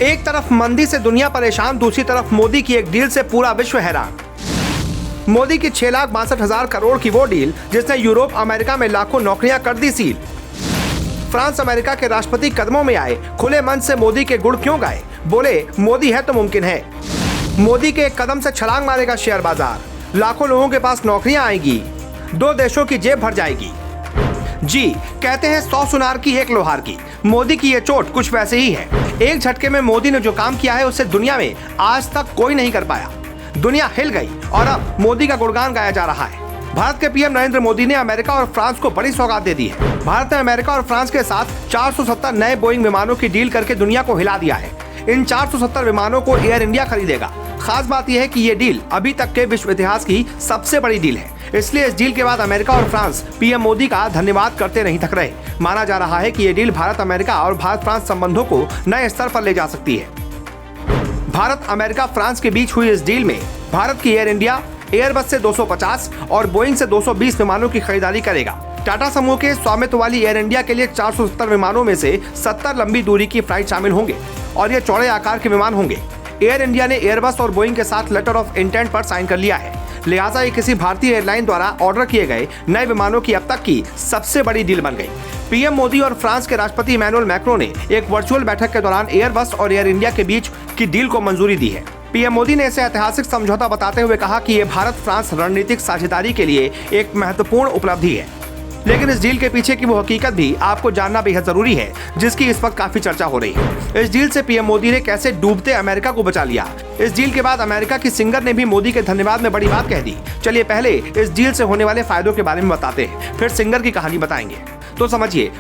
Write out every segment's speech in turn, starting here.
एक तरफ मंदी से दुनिया परेशान, दूसरी तरफ मोदी की एक डील से पूरा विश्व हैरान। मोदी की 6,62,000 करोड़ की वो डील जिसने यूरोप अमेरिका में लाखों नौकरियां कर दी सील। फ्रांस अमेरिका के राष्ट्रपति कदमों में आए, खुले मन से मोदी के गुण क्यों गाए, बोले मोदी है तो मुमकिन है। मोदी के एक कदम से छलांग मारेगा शेयर बाजार, लाखों लोगों के पास नौकरियां आएगी, दो देशों की जेब भर जाएगी। जी कहते हैं 100 सुनार की एक लोहार की। मोदी की ये चोट कुछ वैसे ही है। एक झटके में मोदी ने जो काम किया है उससे दुनिया में आज तक कोई नहीं कर पाया। दुनिया हिल गई और अब मोदी का गुणगान गाया जा रहा है। भारत के पीएम नरेंद्र मोदी ने अमेरिका और फ्रांस को बड़ी सौगात दे दी है। भारत ने अमेरिका और फ्रांस के साथ 470 नए बोइंग विमानों की डील करके दुनिया को हिला दिया है। इन 470 विमानों को एयर इंडिया खरीदेगा। खास बात यह है कि ये डील अभी तक के विश्व इतिहास की सबसे बड़ी डील है। इसलिए इस डील के बाद अमेरिका और फ्रांस पीएम मोदी का धन्यवाद करते नहीं थक रहे। माना जा रहा है कि ये डील भारत अमेरिका और भारत फ्रांस संबंधों को नए स्तर पर ले जा सकती है। भारत अमेरिका फ्रांस के बीच हुई इस डील में भारत की एयर इंडिया एयरबस से 250 और बोइंग से 220 विमानों की खरीदारी करेगा। टाटा समूह के स्वामित्व वाली एयर इंडिया के लिए 470 विमानों में से 70 लंबी दूरी की फ्लाइट शामिल होंगे और ये चौड़े आकार के विमान होंगे। एयर इंडिया ने एयरबस और बोइंग के साथ लेटर ऑफ इंटेंट पर साइन कर लिया है। लिहाजा ये किसी भारतीय एयरलाइन द्वारा ऑर्डर किए गए नए विमानों की अब तक की सबसे बड़ी डील बन गई। पीएम मोदी और फ्रांस के राष्ट्रपति इमैनुअल मैक्रों ने एक वर्चुअल बैठक के दौरान एयरबस और एयर इंडिया के बीच की डील को मंजूरी दी है। पीएम मोदी ने इसे ऐतिहासिक समझौता बताते हुए कहा कि ये भारत फ्रांस रणनीतिक साझेदारी के लिए एक महत्वपूर्ण उपलब्धि है। लेकिन इस डील के पीछे की वो हकीकत भी आपको जानना बेहद जरूरी है, जिसकी इस वक्त काफी चर्चा हो रही है। इस डील से पीएम मोदी ने कैसे डूबते अमेरिका को बचा लिया। इस डील के बाद अमेरिका की सिंगर ने भी मोदी के धन्यवाद में बड़ी बात कह दी। चलिए पहले इस डील से होने वाले फायदों के बारे में बताते हैं, फिर सिंगर की कहानी बताएंगे। तो समझिए,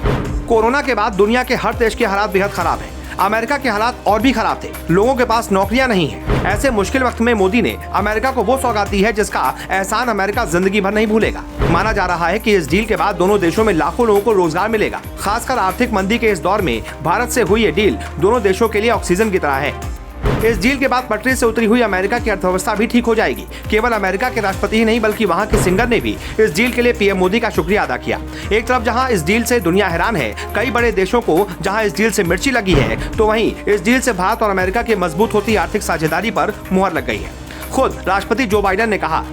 कोरोना के बाद दुनिया के हर देश के हालात बेहद खराब है। अमेरिका के हालात और भी खराब थे। लोगों के पास नौकरियां नहीं है। ऐसे मुश्किल वक्त में मोदी ने अमेरिका को वो सौगात दी है जिसका एहसान अमेरिका जिंदगी भर नहीं भूलेगा। माना जा रहा है कि इस डील के बाद दोनों देशों में लाखों लोगों को रोजगार मिलेगा। खासकर आर्थिक मंदी के इस दौर में भारत से हुई ये डील दोनों देशों के लिए ऑक्सीजन की तरह है। इस डील के बाद पटरी से उतरी हुई अमेरिका की अर्थव्यवस्था भी ठीक हो जाएगी। केवल अमेरिका के राष्ट्रपति ही नहीं बल्कि वहां के सिंगर ने भी इस डील के लिए पीएम मोदी का शुक्रिया अदा किया। एक तरफ जहां इस डील से दुनिया हैरान है, कई बड़े देशों को जहां इस डील से मिर्ची लगी है, तो वहीं इस डील से भारत और अमेरिका की मजबूत होती आर्थिक साझेदारी पर मुहर लग गई है। खुद राष्ट्रपति जो बाइडेन ने कहा,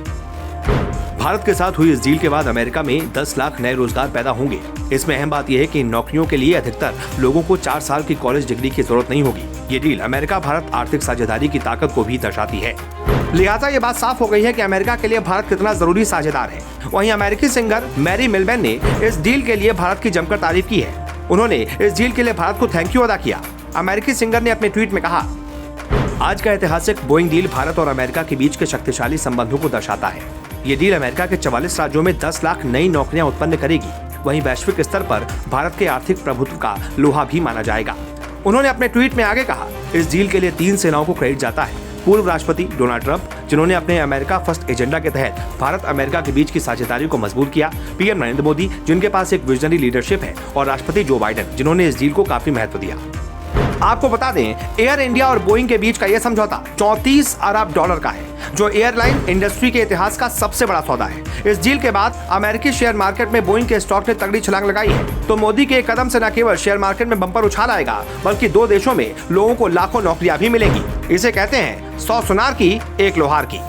भारत के साथ हुई इस डील के बाद अमेरिका में 10 लाख नए रोजगार पैदा होंगे। इसमें अहम बात यह है कि इन नौकरियों के लिए अधिकतर लोगों को 4 साल की कॉलेज डिग्री की जरूरत नहीं होगी। ये डील अमेरिका भारत आर्थिक साझेदारी की ताकत को भी दर्शाती है। लिहाजा ये बात साफ हो गई है कि अमेरिका के लिए भारत कितना जरूरी साझेदार है। वहीं अमेरिकी सिंगर मैरी मिलबेन ने इस डील के लिए भारत की जमकर तारीफ की है। उन्होंने इस डील के लिए भारत को थैंक यू अदा किया। अमेरिकी सिंगर ने अपने ट्वीट में कहा, आज का ऐतिहासिक बोइंग डील भारत और अमेरिका के बीच के शक्तिशाली संबंधों को दर्शाता है। ये डील अमेरिका के 44 राज्यों में 10 लाख नई नौकरियां उत्पन्न करेगी। वहीं वैश्विक स्तर पर भारत के आर्थिक प्रभुत्व का लोहा भी माना जाएगा। उन्होंने अपने ट्वीट में आगे कहा, इस डील के लिए 3 सेनाओं को क्रेडिट जाता है। पूर्व राष्ट्रपति डोनाल्ड ट्रंप, जिन्होंने अपने अमेरिका फर्स्ट एजेंडा के तहत भारत अमेरिका के बीच की साझेदारी को मजबूत किया। पीएम नरेंद्र मोदी, जिनके पास एक विजनरी लीडरशिप है, और राष्ट्रपति जो बाइडेन, जिन्होंने इस डील को काफी महत्व दिया। आपको बता दें, एयर इंडिया और बोइंग के बीच का यह समझौता 34 अरब डॉलर का है, जो एयरलाइन इंडस्ट्री के इतिहास का सबसे बड़ा सौदा है। इस डील के बाद अमेरिकी शेयर मार्केट में बोइंग के स्टॉक ने तगड़ी छलांग लगाई है। तो मोदी के एक कदम से न केवल शेयर मार्केट में बम्पर उछाल आएगा, बल्कि दो देशों में लोगों को लाखों नौकरियां भी मिलेंगी। इसे कहते हैं 100 सुनार की एक लोहार की।